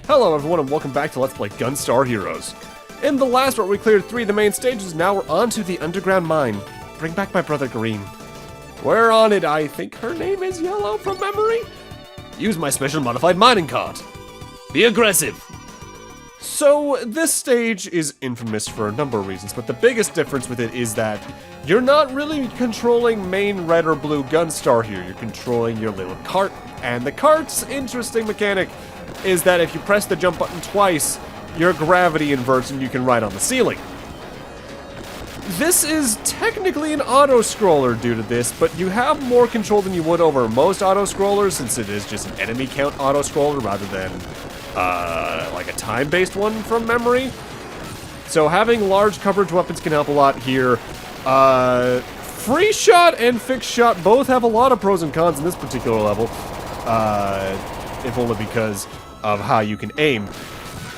Hello everyone and welcome back to Let's Play Gunstar Heroes. In the last part we cleared 3 of the main stages, now we're on to the underground mine. Bring back my brother Green. We're on it, I think her name is Yellow from memory? Use my special modified mining cart. Be aggressive. So this stage is infamous for a number of reasons, but the biggest difference with it is that you're not really controlling main red or blue Gunstar here, you're controlling your little cart. And the cart's interesting mechanic is that if you press the jump button twice, your gravity inverts and you can ride on the ceiling. This is technically an auto-scroller due to this, but you have more control than you would over most auto-scrollers since it is just an enemy count auto-scroller rather than like a time-based one from memory. So having large coverage weapons can help a lot here. Free shot and fixed shot both have a lot of pros and cons in this particular level, if only because of how you can aim.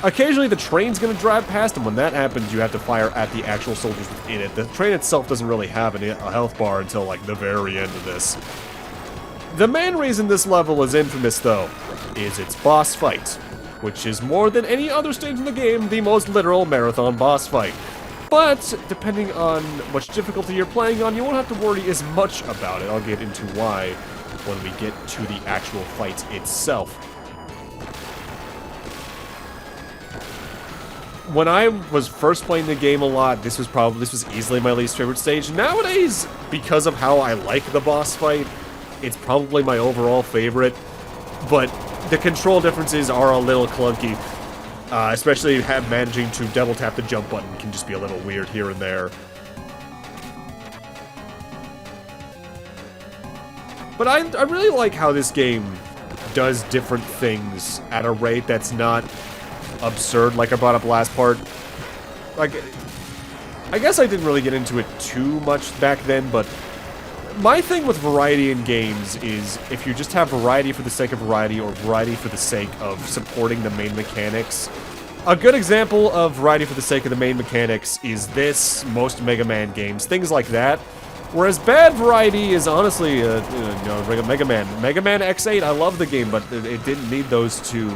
Occasionally the train's gonna drive past, and when that happens you have to fire at the actual soldiers within it. The train itself doesn't really have a health bar until like the very end of this. The main reason this level is infamous though, is its boss fight, which is more than any other stage in the game, the most literal marathon boss fight. But, depending on which difficulty you're playing on, you won't have to worry as much about it. I'll get into why when we get to the actual fight itself. When I was first playing the game a lot, this was easily my least favorite stage. Nowadays, because of how I like the boss fight, it's probably my overall favorite. But the control differences are a little clunky. Especially managing to double tap the jump button can just be a little weird here and there. But I really like how this game does different things at a rate that's not absurd like I brought up last part. Like, I guess I didn't really get into it too much back then, but my thing with variety in games is if you just have variety for the sake of variety or variety for the sake of supporting the main mechanics. A good example of variety for the sake of the main mechanics is this, most Mega Man games, things like that. Whereas bad variety is honestly, Mega Man. Mega Man X8, I love the game, but it didn't need those two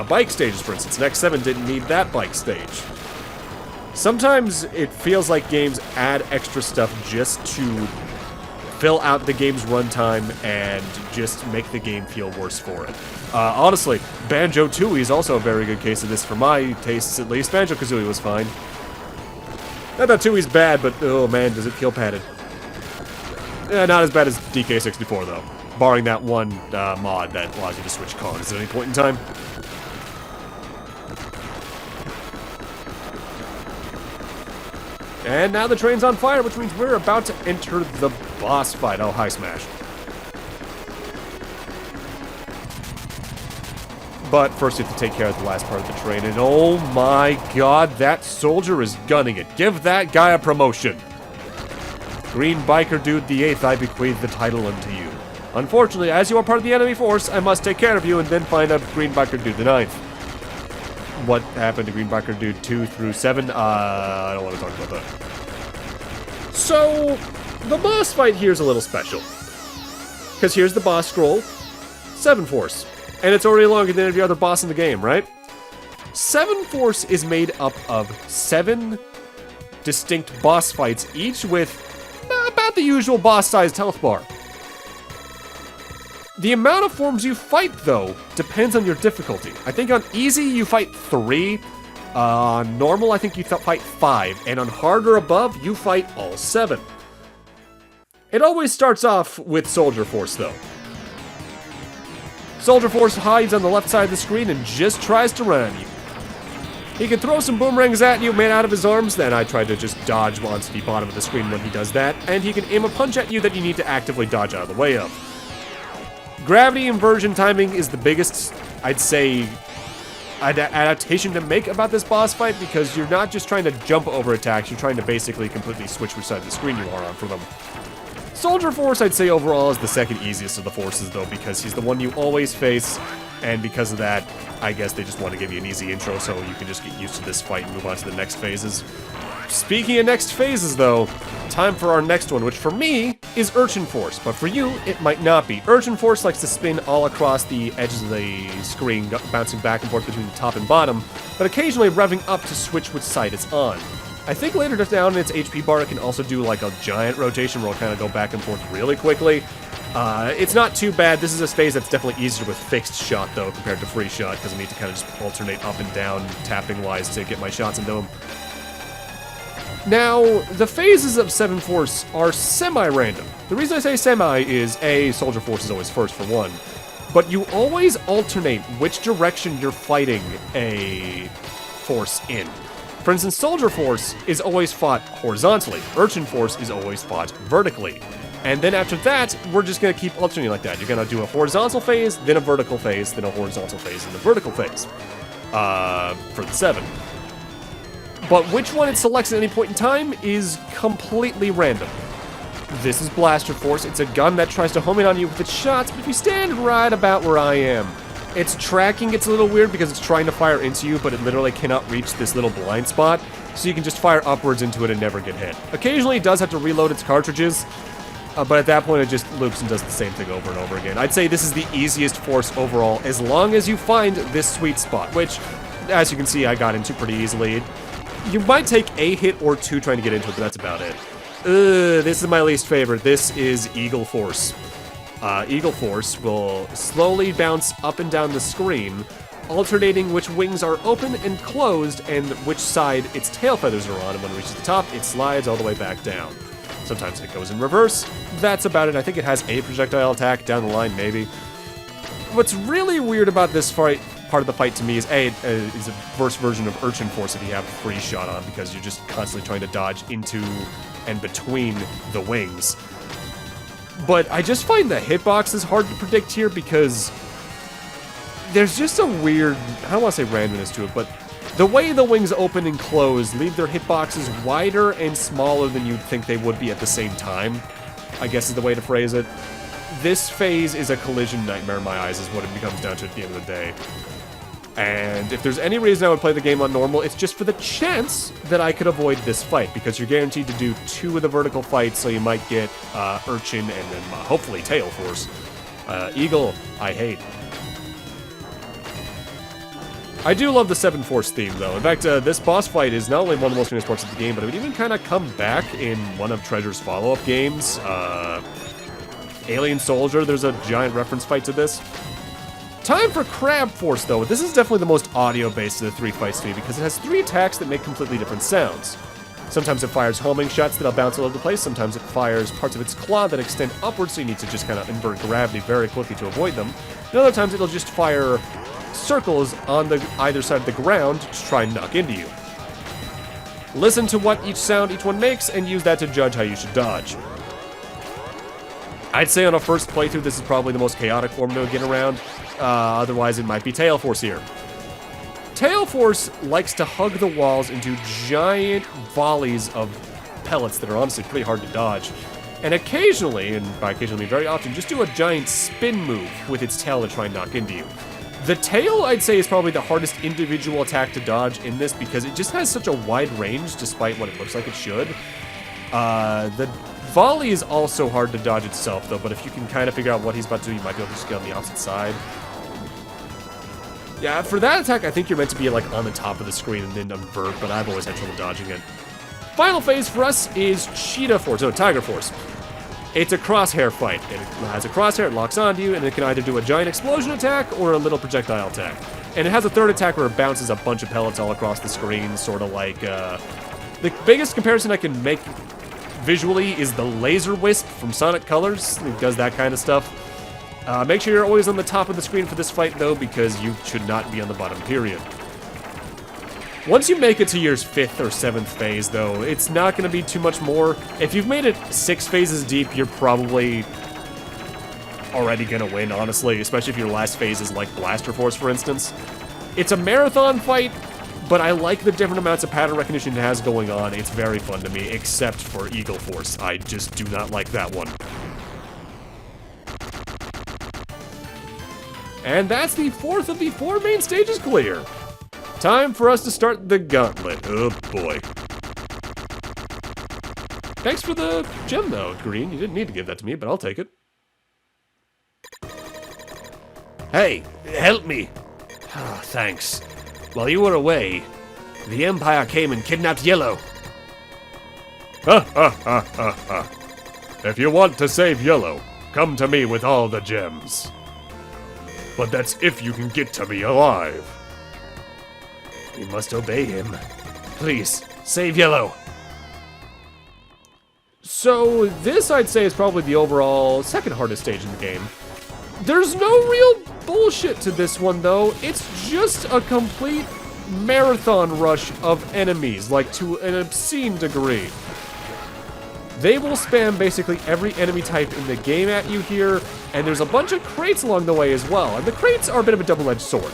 bike stages, for instance. And X7 didn't need that bike stage. Sometimes it feels like games add extra stuff just to fill out the game's runtime and just make the game feel worse for it. Honestly, Banjo-Tooie is also a very good case of this for my tastes, at least. Banjo-Kazooie was fine. Not that Tooie's bad, but oh man, does it feel padded. Not as bad as DK64 though, barring that one mod that allows you to switch cars at any point in time. And now the train's on fire, which means we're about to enter the boss fight. Oh, hi, Smash. But first you have to take care of the last part of the train, and oh my god, that soldier is gunning it. Give that guy a promotion. Green Biker Dude the 8th, I bequeath the title unto you. Unfortunately, as you are part of the enemy force, I must take care of you and then find out Green Biker Dude the 9th. What happened to Green Biker Dude 2 through 7? I don't want to talk about that. So, the boss fight here is a little special. Because here's the boss scroll, 7 Force. And it's already longer than every other boss in the game, right? 7 Force is made up of 7 distinct boss fights, each with about the usual boss-sized health bar. The amount of forms you fight, though, depends on your difficulty. I think on easy, you fight 3. On normal, I think you fight 5. And on hard or above, you fight all 7. It always starts off with Soldier Force, though. Soldier Force hides on the left side of the screen and just tries to run you. He can throw some boomerangs at you, made out of his arms, then I tried to just dodge onto the bottom of the screen when he does that, and he can aim a punch at you that you need to actively dodge out of the way of. Gravity inversion timing is the biggest, I'd say, adaptation to make about this boss fight, because you're not just trying to jump over attacks, you're trying to basically completely switch which side of the screen you are on for them. Soldier Force, I'd say overall, is the second easiest of the forces, though, because he's the one you always face, and because of that, I guess they just want to give you an easy intro so you can just get used to this fight and move on to the next phases. Speaking of next phases, though, time for our next one, which for me is Urchin Force, but for you, it might not be. Urchin Force likes to spin all across the edges of the screen, bouncing back and forth between the top and bottom, but occasionally revving up to switch which side it's on. I think later down in its HP bar, it can also do like a giant rotation where it'll kind of go back and forth really quickly. It's not too bad. This is a phase that's definitely easier with fixed shot, though, compared to free shot, because I need to kind of just alternate up and down, tapping-wise, to get my shots into them. Now, the phases of 7 Force are semi-random. The reason I say semi is, A, Soldier Force is always first, for one, but you always alternate which direction you're fighting a force in. For instance, Soldier Force is always fought horizontally. Urchin Force is always fought vertically. And then after that, we're just going to keep alternating like that. You're going to do a horizontal phase, then a vertical phase, then a horizontal phase, and a vertical phase. For the 7. But which one it selects at any point in time is completely random. This is Blaster Force. It's a gun that tries to home in on you with its shots, but if you stand right about where I am, its tracking gets a little weird because it's trying to fire into you, but it literally cannot reach this little blind spot, so you can just fire upwards into it and never get hit. Occasionally, it does have to reload its cartridges, but at that point, it just loops and does the same thing over and over again. I'd say this is the easiest Force overall, as long as you find this sweet spot, which, as you can see, I got into pretty easily. You might take a hit or two trying to get into it, but that's about it. This is my least favorite. This is Eagle Force. Eagle Force will slowly bounce up and down the screen, alternating which wings are open and closed and which side its tail feathers are on, and when it reaches the top, it slides all the way back down. Sometimes it goes in reverse. That's about it. I think it has a projectile attack down the line, maybe. What's really weird about this part of the fight to me is is a verse version of Urchin Force if you have free shot on, because you're just constantly trying to dodge into and between the wings. But I just find the hitbox is hard to predict here because there's just a weird, I don't want to say randomness to it, but the way the wings open and close leave their hitboxes wider and smaller than you'd think they would be at the same time, I guess is the way to phrase it. This phase is a collision nightmare in my eyes, is what it becomes down to at the end of the day. And if there's any reason I would play the game on normal, it's just for the chance that I could avoid this fight, because you're guaranteed to do 2 of the vertical fights, so you might get Urchin and then hopefully Tail Force. Eagle, I hate. I do love the 7 Force theme, though. In fact, this boss fight is not only one of the most famous parts of the game, but it would even kind of come back in one of Treasure's follow-up games. Alien Soldier, there's a giant reference fight to this. Time for Crab Force, though. This is definitely the most audio-based of the 3 fights to me, because it has 3 attacks that make completely different sounds. Sometimes it fires homing shots that'll bounce all over the place, sometimes it fires parts of its claw that extend upwards, so you need to just kind of invert gravity very quickly to avoid them. And other times it'll just fire circles on the either side of the ground to try and knock into you. Listen to what each sound each one makes, and use that to judge how you should dodge. I'd say on a first playthrough, this is probably the most chaotic form to get around. Otherwise, it might be Tail Force here. Tail Force likes to hug the walls into giant volleys of pellets that are honestly pretty hard to dodge. And occasionally, and by occasionally very often, just do a giant spin move with its tail to try and knock into you. The tail, I'd say, is probably the hardest individual attack to dodge in this, because it just has such a wide range, despite what it looks like it should. The volley is also hard to dodge itself, though, but if you can kind of figure out what he's about to do, you might be able to just get on the opposite side. Yeah, for that attack, I think you're meant to be, like, on the top of the screen and then invert, but I've always had trouble dodging it. Final phase for us is Cheetah Force, Tiger Force. It's a crosshair fight. It has a crosshair, it locks onto you, and it can either do a giant explosion attack or a little projectile attack. And it has a third attack where it bounces a bunch of pellets all across the screen, sort of like, the biggest comparison I can make visually is the Laser Wisp from Sonic Colors. It does that kind of stuff. Make sure you're always on the top of the screen for this fight, though, because you should not be on the bottom, period. Once you make it to your 5th or 7th phase, though, it's not going to be too much more. If you've made it 6 phases deep, you're probably already going to win, honestly, especially if your last phase is like Blaster Force, for instance. It's a marathon fight, but I like the different amounts of pattern recognition it has going on. It's very fun to me, except for Eagle Force. I just do not like that one. And that's the 4th of the 4 main stages clear. Time for us to start the gauntlet. Oh boy. Thanks for the gem, though, Green. You didn't need to give that to me, but I'll take it. Hey, help me. Oh, thanks. While you were away, the Empire came and kidnapped Yellow. If you want to save Yellow, come to me with all the gems. But that's if you can get to me alive. We must obey him. Please, save Yellow. So this, I'd say, is probably the overall second hardest stage in the game. There's no real bullshit to this one, though. It's just a complete marathon rush of enemies, like to an obscene degree. They will spam basically every enemy type in the game at you here, and there's a bunch of crates along the way as well, and the crates are a bit of a double-edged sword.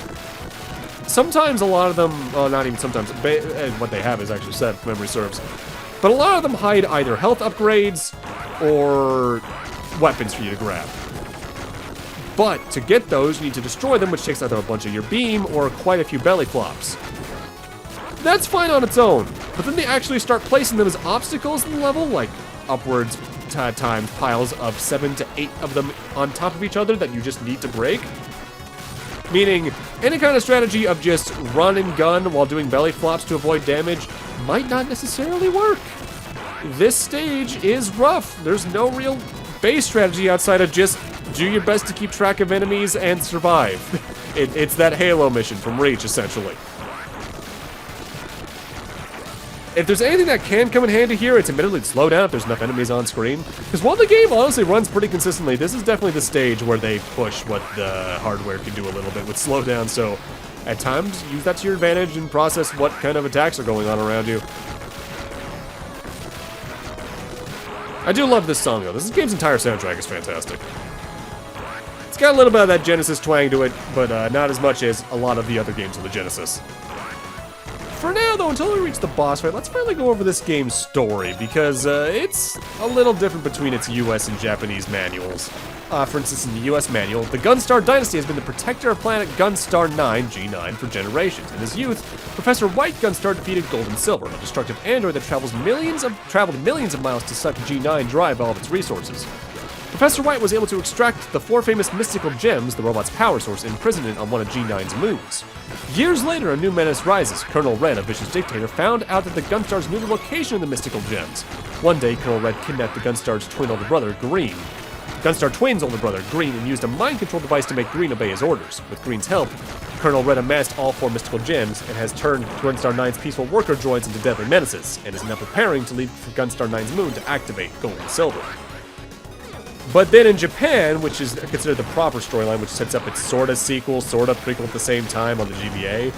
Sometimes a lot of them, well, not even sometimes, what they have is actually set, if memory serves. But a lot of them hide either health upgrades or weapons for you to grab. But to get those, you need to destroy them, which takes either a bunch of your beam or quite a few belly flops. That's fine on its own, but then they actually start placing them as obstacles in the level, like upwards times piles of 7 to 8 of them on top of each other that you just need to break. Meaning, any kind of strategy of just run and gun while doing belly flops to avoid damage might not necessarily work. This stage is rough. There's no real base strategy outside of just do your best to keep track of enemies and survive. It's that Halo mission from Reach, essentially. If there's anything that can come in handy here, it's admittedly to slow down if there's enough enemies on screen. Because while the game honestly runs pretty consistently, this is definitely the stage where they push what the hardware can do a little bit with slowdown. So at times, use that to your advantage and process what kind of attacks are going on around you. I do love this song, though. This game's entire soundtrack is fantastic. It's got a little bit of that Genesis twang to it, but not as much as a lot of the other games on the Genesis. For now, though, until we reach the boss fight, let's finally go over this game's story, because it's a little different between its US and Japanese manuals. For instance, in the US manual, the Gunstar dynasty has been the protector of planet Gunstar 9, G9, for generations. In his youth, Professor White Gunstar defeated Gold and Silver, a destructive android that traveled millions of miles to suck G9 dry of all of its resources. Professor White was able to extract the 4 famous mystical gems, the robot's power source, imprisoned on one of G9's moons. Years later, a new menace rises. Colonel Red, a vicious dictator, found out that the Gunstars knew the location of the mystical gems. One day, Colonel Red kidnapped the Gunstar's twin older brother, Green. Gunstar Twin's older brother, Green, and used a mind control device to make Green obey his orders. With Green's help, Colonel Red amassed all 4 mystical gems and has turned Gunstar 9's peaceful worker droids into deadly menaces, and is now preparing to leave for Gunstar 9's moon to activate Gold and Silver. But then in Japan, which is considered the proper storyline, which sets up its sorta sequel, sorta prequel at the same time on the GBA,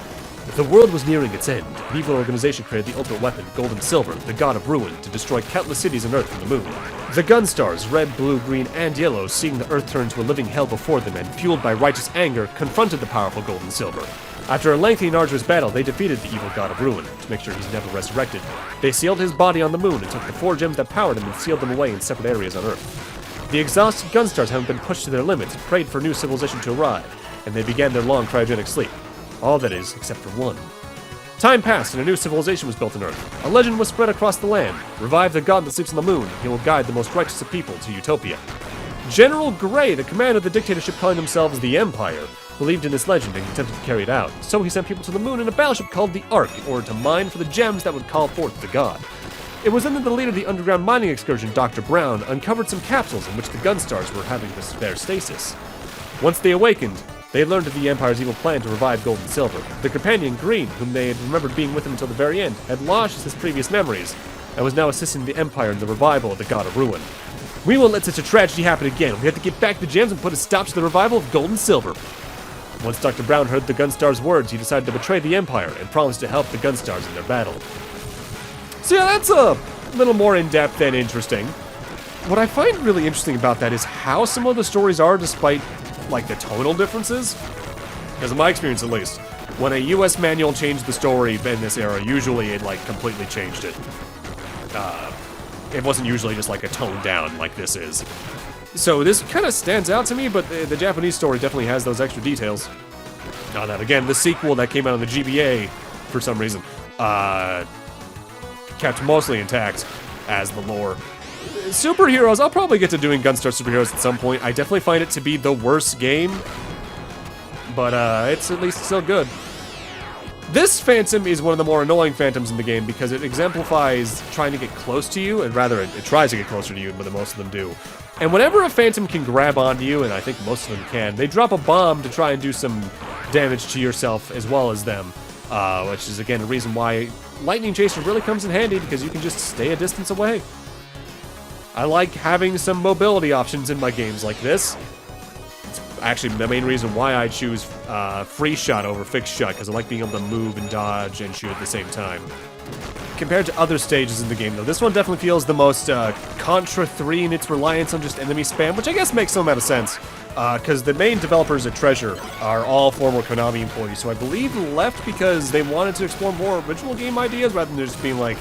the world was nearing its end. An evil organization created the ultimate weapon, Gold and Silver, the god of ruin, to destroy countless cities on Earth from the moon. The Gunstars, red, blue, green, and yellow, seeing the Earth turn to a living hell before them and fueled by righteous anger, confronted the powerful Gold and Silver. After a lengthy and arduous battle, they defeated the evil god of ruin. To make sure he's never resurrected, they sealed his body on the moon and took the 4 gems that powered him and sealed them away in separate areas on Earth. The exhausted Gunstars, having been pushed to their limits, prayed for a new civilization to arrive, and they began their long cryogenic sleep. All that is, except for one. Time passed, and a new civilization was built on Earth. A legend was spread across the land. Revive the god that sleeps on the moon, and he will guide the most righteous of people to utopia. General Gray, the commander of the dictatorship calling themselves the Empire, believed in this legend and attempted to carry it out. So he sent people to the moon in a battleship called the Ark in order to mine for the gems that would call forth the god. It was then that the leader of the underground mining excursion, Dr. Brown, uncovered some capsules in which the Gunstars were having their stasis. Once they awakened, they learned of the Empire's evil plan to revive Gold and Silver. The companion, Green, whom they had remembered being with him until the very end, had lost his previous memories, and was now assisting the Empire in the revival of the God of Ruin. We won't let such a tragedy happen again. We have to get back the gems and put a stop to the revival of Gold and Silver. Once Dr. Brown heard the Gunstars' words, he decided to betray the Empire and promised to help the Gunstars in their battle. So yeah, that's a little more in-depth and interesting. What I find really interesting about that is how some of the stories are despite, like, the tonal differences. Because in my experience, at least, when a US manual changed the story in this era, usually it, like, completely changed it. It wasn't usually just, like, a tone down like this is. So this kind of stands out to me, but the Japanese story definitely has those extra details. Now that, again, the sequel that came out on the GBA, for some reason, kept mostly intact. as the lore. Superheroes, I'll probably get to doing Gunstar Superheroes at some point. I definitely find it to be the worst game, but it's at least still good. This Phantom is one of the more annoying Phantoms in the game because it exemplifies trying to get close to you, and rather it tries to get closer to you, but most of them do. And whenever a Phantom can grab onto you, and I think most of them can, they drop a bomb to try and do some damage to yourself as well as them, which is again a reason why Lightning Chaser really comes in handy because you can just stay a distance away. I like having some mobility options in my games like this. Actually, the main reason why I choose free shot over fixed shot, because I like being able to move and dodge and shoot at the same time. Compared to other stages in the game, though, this one definitely feels the most Contra 3 in its reliance on just enemy spam, which I guess makes some amount of sense, because the main developers at Treasure are all former Konami employees, so I believe left because they wanted to explore more original game ideas rather than just being like,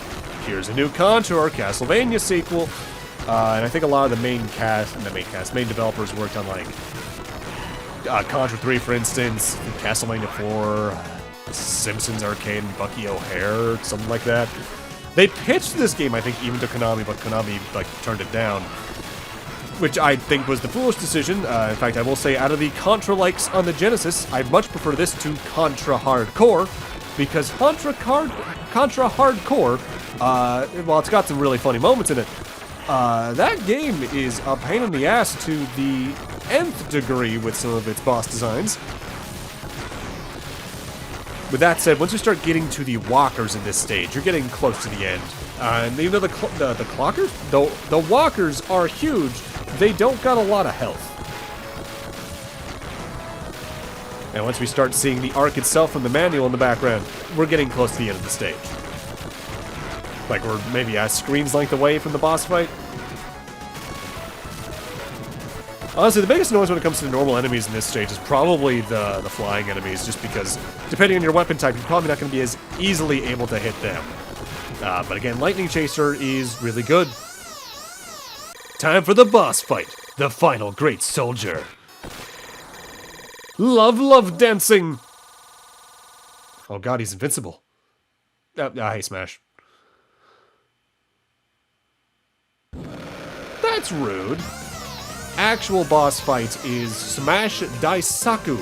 here's a new Contra or Castlevania sequel. And I think a lot of the main developers worked on like Contra 3, for instance, Castlevania 4, Simpsons Arcade, and Bucky O'Hare, something like that. They pitched this game, I think, even to Konami, but Konami like turned it down, which I think was the foolish decision. In fact, I will say, out of the Contra likes on the Genesis, I much prefer this to Contra Hardcore, because Contra Hardcore, while it's got some really funny moments in it, that game is a pain in the ass to the nth degree with some of its boss designs. With that said, once you start getting to the walkers in this stage, you're getting close to the end. And even though the walkers are huge, they don't got a lot of health. And once we start seeing the arc itself from the manual in the background, we're getting close to the end of the stage. Like we're maybe a screen's length away from the boss fight. Honestly, the biggest annoyance when it comes to the normal enemies in this stage is probably the flying enemies, just because, depending on your weapon type, you're probably not going to be as easily able to hit them. But again, Lightning Chaser is really good. Time for the boss fight, the final great soldier. Love dancing! Oh god, he's invincible. Hey, Smash. That's rude. Actual boss fight is Smash Daisaku,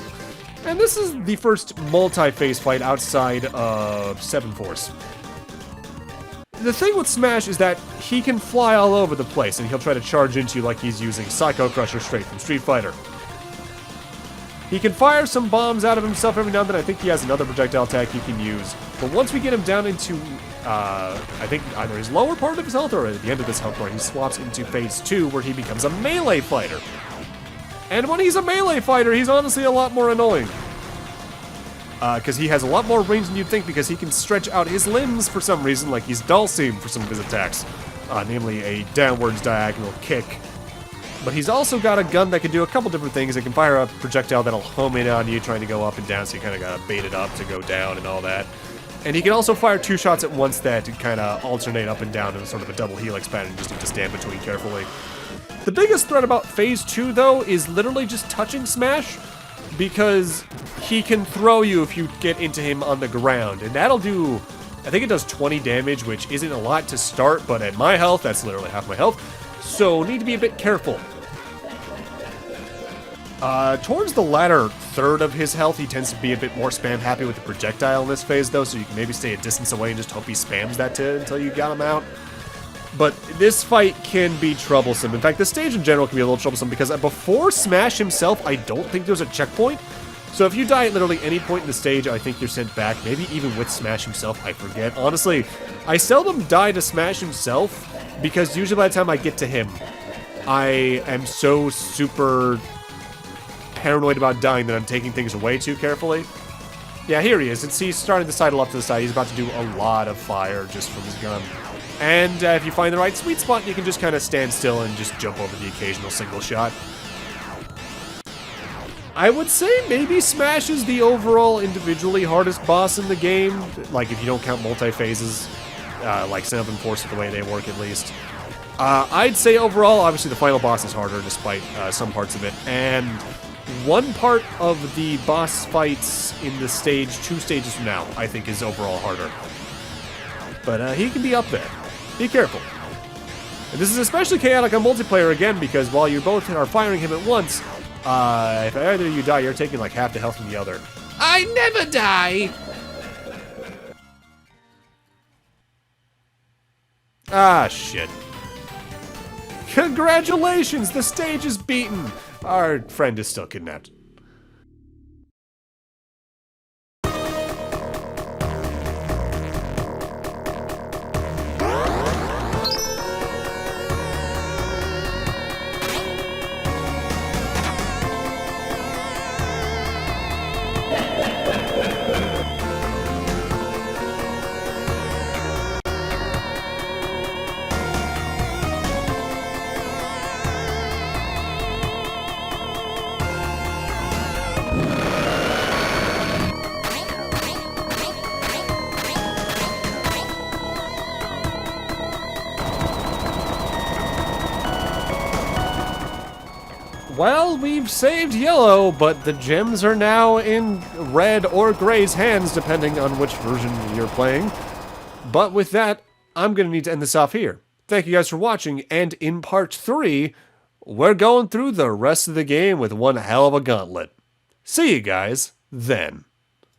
and this is the first multi-phase fight outside of Seven Force. The thing with Smash is that he can fly all over the place, and he'll try to charge into you like he's using Psycho Crusher straight from Street Fighter. He can fire some bombs out of himself every now and then. I think he has another projectile attack he can use, but once we get him down into I think either his lower part of his health or at the end of his health bar, he swaps into phase 2 where he becomes a melee fighter. And when he's a melee fighter, he's honestly a lot more annoying. Because he has a lot more range than you'd think, because he can stretch out his limbs for some reason, like he's Dhalsim for some of his attacks. Namely a downwards diagonal kick. But he's also got a gun that can do a couple different things. It can fire a projectile that'll home in on you trying to go up and down, so you kind of gotta bait it up to go down and all that. And he can also fire 2 shots at once that kind of alternate up and down in sort of a double helix pattern. You just need to stand between carefully. The biggest threat about phase 2, though, is literally just touching Smash, because he can throw you if you get into him on the ground. And that'll do, I think it does 20 damage, which isn't a lot to start, but at my health, that's literally half my health. So need to be a bit careful. Towards the latter third of his health, he tends to be a bit more spam happy with the projectile in this phase, though, so you can maybe stay a distance away and just hope he spams that until you got him out. But this fight can be troublesome. In fact, this stage in general can be a little troublesome because before Smash himself, I don't think there's a checkpoint. So if you die at literally any point in the stage, I think you're sent back. Maybe even with Smash himself, I forget. Honestly, I seldom die to Smash himself because usually by the time I get to him, I am so super paranoid about dying that I'm taking things way too carefully. Yeah, here he is. He's starting to sidle up to the side. He's about to do a lot of fire just from his gun. And if you find the right sweet spot, you can just kind of stand still and just jump over the occasional single shot. I would say maybe Smash is the overall individually hardest boss in the game. Like, if you don't count multi-phases, like Seven Force, the way they work at least. I'd say overall, obviously the final boss is harder despite some parts of it. And one part of the boss fights in the stage, 2 stages from now, I think is overall harder. But he can be up there. Be careful. And this is especially chaotic on multiplayer again, because while you both are firing him at once, if either of you die, you're taking like half the health from the other. I never die! Ah, shit. Congratulations, the stage is beaten. Our friend is still kidnapped. Well, we've saved yellow, but the gems are now in red or gray's hands, depending on which version you're playing. But with that, I'm going to need to end this off here. Thank you guys for watching, and in part 3, we're going through the rest of the game with one hell of a gauntlet. See you guys then.